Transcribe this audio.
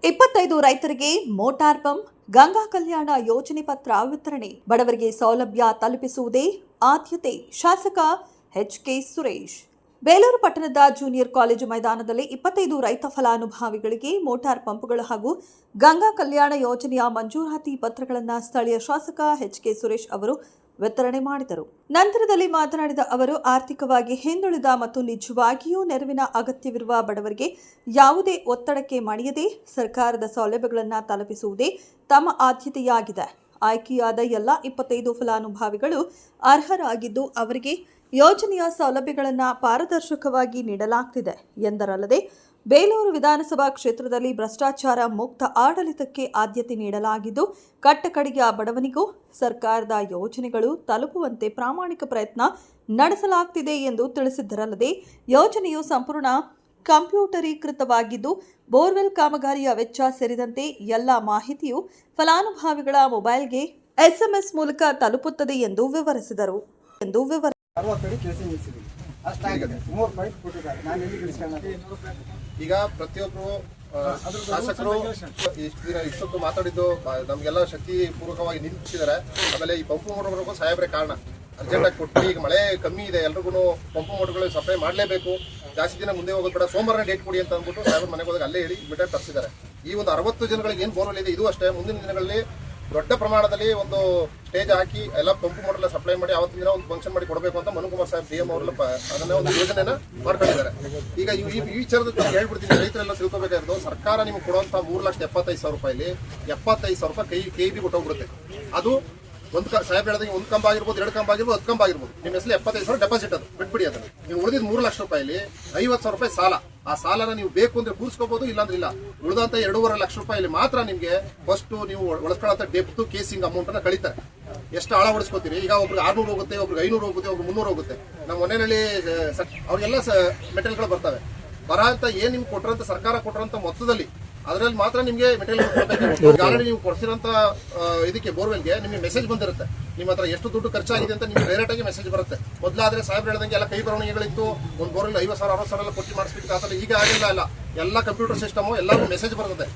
25 ರೈತರಿಗೆ motor pump Ganga ಕಲ್ಯಾಣ ಯೋಜನೆ ಪತ್ರ ವಿತರಣೆ. ಬಡವರಿಗೆ ಸೌಲಭ್ಯ ತಲುಪಿಸುವುದೇ ಆದ್ಯತೆ. ಶಾಸಕ ಎಚ್.ಕೆ. ಸುರೇಶ್. ಬೇಲೂರು ಪಟ್ಟಣದ ಜೂನಿಯರ್ ಕಾಲೇಜು ಮೈದಾನದಲ್ಲಿ 25 ರೈತ ಫಲಾನುಭವಿಗಳಿಗೆ ಮೋಟಾರ್ ಪಂಪ್ಗಳು ಹಾಗೂ ಗಂಗಾ ಕಲ್ಯಾಣ ಯೋಜನೆಯ ಮಂಜೂರಾತಿ ಪತ್ರಗಳನ್ನು ಸ್ಥಳೀಯ ಶಾಸಕ ಎಚ್.ಕೆ. ಸುರೇಶ್ ಅವರು ವಿತರಣೆ ಮಾಡಿದರು. ನಂತರದಲ್ಲಿ ಮಾತನಾಡಿದ ಅವರು, ಆರ್ಥಿಕವಾಗಿ ಹಿಂದುಳಿದ ಮತ್ತು ನಿಜವಾಗಿಯೂ ನೆರವಿನ ಅಗತ್ಯವಿರುವ ಬಡವರಿಗೆ ಯಾವುದೇ ಒತ್ತಡಕ್ಕೆ ಮಣಿಯದೆ ಸರ್ಕಾರದ ಸೌಲಭ್ಯಗಳನ್ನು ತಲುಪಿಸುವುದೇ ತಮ್ಮ ಆದ್ಯತೆಯಾಗಿದೆ. ಆಯ್ಕೆಯಾದ ಎಲ್ಲ 25 ಫಲಾನುಭವಿಗಳು ಅರ್ಹರಾಗಿದ್ದು ಅವರಿಗೆ ಯೋಜನೆಯ ಸೌಲಭ್ಯಗಳನ್ನು ಪಾರದರ್ಶಕವಾಗಿ ನೀಡಲಾಗುತ್ತಿದೆ ಎಂದರಲ್ಲದೆ, ಬೇಲೂರು ವಿಧಾನಸಭಾ ಕ್ಷೇತ್ರದಲ್ಲಿ ಭ್ರಷ್ಟಾಚಾರ ಮುಕ್ತ ಆಡಳಿತಕ್ಕೆ ಆದ್ಯತೆ ನೀಡಲಾಗಿದ್ದು, ಕಟ್ಟಕಡೆಯ ಬಡವನಿಗೂ ಸರ್ಕಾರದ ಯೋಜನೆಗಳು ತಲುಪುವಂತೆ ಪ್ರಾಮಾಣಿಕ ಪ್ರಯತ್ನ ನಡೆಸಲಾಗುತ್ತಿದೆ ಎಂದು ತಿಳಿಸಿದ್ದರಲ್ಲದೆ, ಯೋಜನೆಯು ಸಂಪೂರ್ಣ ಕಂಪ್ಯೂಟರೀಕೃತವಾಗಿದ್ದು, ಬೋರ್ವೆಲ್ ಕಾಮಗಾರಿಯ ವೆಚ್ಚ ಸೇರಿದಂತೆ ಎಲ್ಲ ಮಾಹಿತಿಯು ಫಲಾನುಭವಿಗಳ ಮೊಬೈಲ್ಗೆ SMS ಮೂಲಕ ತಲುಪುತ್ತದೆ ಎಂದು ವಿವರಿಸಿದರು. ಈಗ ಪ್ರತಿಯೊಬ್ಬರು ಶಾಸಕರು ಇಷ್ಟೊತ್ತು ಮಾತಾಡಿದ್ದು ನಮಗೆಲ್ಲ ಶಕ್ತಿ ಪೂರ್ವಕವಾಗಿ ನಿಂತಿದ್ದಾರೆ. ಆಮೇಲೆ ಈ ಪಂಪು ಮೋಟರ್ಗಳಿಗೂ ಸಾಹೇಬ್ರೆ ಕಾರಣ ಅರ್ಜೆಂಟಾಗಿ ಕೊಟ್ಟು, ಈಗ ಮಳೆ ಕಮ್ಮಿ ಇದೆ, ಎಲ್ರಿಗೂ ಪಂಪು ಮೋಟರ್ಗಳು ಸಪ್ಲೈ ಮಾಡಲೇಬೇಕು, ಜಾಸ್ತಿ ದಿನ ಮುಂದೆ ಹೋಗೋದು ಬೇಡ, ಸೋಮವಾರ ಡೇಟ್ ಕೊಡಿ ಅಂತ ಅಂದ್ಬಿಟ್ಟು ಸಾಹೇಬ್ರ ಮನೆಗೆ ಹೋದಾಗ ಅಲ್ಲೇ ಹೇಳಿ ಇಮಿಡಿಯೇಟ್ ತರಿಸಿದ್ದಾರೆ. ಈ ಒಂದು 60 ಜನಗಳಿಗೆ ಏನು ಬೋರ್ವೆಲ್ ಇದೆ, ಇದು ಅಷ್ಟೇ ಮುಂದಿನ ದಿನಗಳಲ್ಲಿ ದೊಡ್ಡ ಪ್ರಮಾಣದಲ್ಲಿ ಒಂದು ಸ್ಟೇಜ್ ಹಾಕಿ ಎಲ್ಲ ಪಂಪು ಮೋಟರ್ ಸಪ್ಲೈ ಮಾಡಿ ಅವತ್ತಿನ ದಿನ ಒಂದು ಫಂಕ್ಷನ್ ಮಾಡಿ ಕೊಡಬೇಕು ಅಂತ ಮನುಕುಮಾರ್ ಸಾಹೇಬ್ DM ಅವರೆಲ್ಲ ಅದನ್ನ ಒಂದು ಯೋಜನೆನ ಮಾಡ್ಕೊಂಡಿದ್ದಾರೆ. ಈಗ ಈ ವಿಚಾರದ ಹೇಳ್ಬಿಡ್ತೀನಿ, ರೈತರೆಲ್ಲ ತಿಳ್ಕೊಬೇಕಾಗಿರೋದು, ಸರ್ಕಾರ ನಿಮ್ಗೆ ಕೊಡುವಂತ 3,75,000 ರೂಪಾಯಿಲಿ 75,000 ರೂಪಾಯಿ KEB ಕೊಟ್ಟೋಗ್ಬಿಡುತ್ತೆ. ಅದು ಒಂದು ಸಾಹೇಬ್ ಹೇಳಿದಂಗೆ ಒಂದು ಕಂಬ ಆಗಿರ್ಬೋದು, 2 ಕಂಬ ಆಗಿರ್ಬೋದು, 10 ಕಂಬ ಆಗಿರ್ಬೋದು, ನಿಮ್ಮ ಹೆಸರು 75,000 ಡೆಪಾಸಿಟ್ ಅದು ಬಿಟ್ಬಿಡಿ. ಅದನ್ನು ನೀವು ಉಳಿದಿದ್ದು 3 ಲಕ್ಷ ರೂಪಾಯಿಲಿ 50,000 ರೂಪಾಯಿ ಸಾಲ. ಆ ಸಾಲನ ನೀವು ಬೇಕು ಅಂದ್ರೆ ಕೂರಿಸ್ಕೋಬಹುದು, ಇಲ್ಲಾಂದ್ರೆ ಇಲ್ಲ. ಉಳಿದಂತ 2.5 ಲಕ್ಷ ರೂಪಾಯಿಲಿ ಮಾತ್ರ ನಿಮ್ಗೆ ಫಸ್ಟ್ ನೀವು ಒಳಸ್ಕೊಳ್ಳೋ ಡೆಪ್ತ್ ಕೇಸಿಂಗ್ ಅಮೌಂಟ್ ಅನ್ನ ಕಳೀತಾರೆ. ಎಷ್ಟು ಆಳ ಹೊಡಿಸ್ಕೋತೀರಿ, ಈಗ ಒಬ್ರಿಗೆ 600 ಹೋಗುತ್ತೆ, ಒಬ್ರಿಗೆ 500 ಹೋಗುತ್ತೆ, ಒಬ್ರಿಗೆ 300 ಹೋಗುತ್ತೆ. ನಮ್ಮ ಮನೆಯಲ್ಲಿ ಅವ್ರಿಗೆಲ್ಲ ಮೆಟೀರಿಯಲ್ಗಳು ಬರ್ತವೆ. ಬರಂತ ಏನ್ ನಿಮ್ಗೆ ಕೊಟ್ಟರಂತ ಸರ್ಕಾರ ಕೊಟ್ಟರಂತ ಮೊತ್ತದಲ್ಲಿ ಅದರಲ್ಲಿ ಮಾತ್ರ ನಿಮಗೆ ಮೆಟೀರಿಯಲ್ ಕೊಡಬೇಕು. ಆಲ್ರೆಡಿ ನೀವು ಕೊಡ್ಸಿರೋಂತ ಇದಕ್ಕೆ ಬೋರ್ವೆಲ್ಗೆ ನಿಮಗೆ ಮೆಸೇಜ್ ಬಂದಿರುತ್ತೆ, ನಿಮ್ಮ ಹತ್ರ ಎಷ್ಟು ದುಡ್ಡು ಖರ್ಚಾಗಿದೆ ಅಂತ ನಿಮ್ಗೆ ಡೈರೆಕ್ಟ್ ಆಗಿ ಮೆಸೇಜ್ ಬರುತ್ತೆ. ಮೊದಲಾದ್ರೆ ಸಾಹೇಬ್ರು ಹೇಳ್ದಂಗೆ ಎಲ್ಲ ಕೈ ಬರವಣಿಗೆಗಳಿತ್ತು, ಒಂದು ಬೋರ್ವೆಲ್ 50,000 60,000 ಎಲ್ಲ ಕೊಟ್ಟು ಮಾಡಿಸ್ಬಿಟ್ಟು. ಆ ಥರ ಈಗ ಆಗಿಲ್ಲ. ಎಲ್ಲ ಕಂಪ್ಯೂಟರ್ ಸಿಸ್ಟಮು ಎಲ್ಲರಿಗೂ ಮೆಸೇಜ್ ಬರುತ್ತೆ.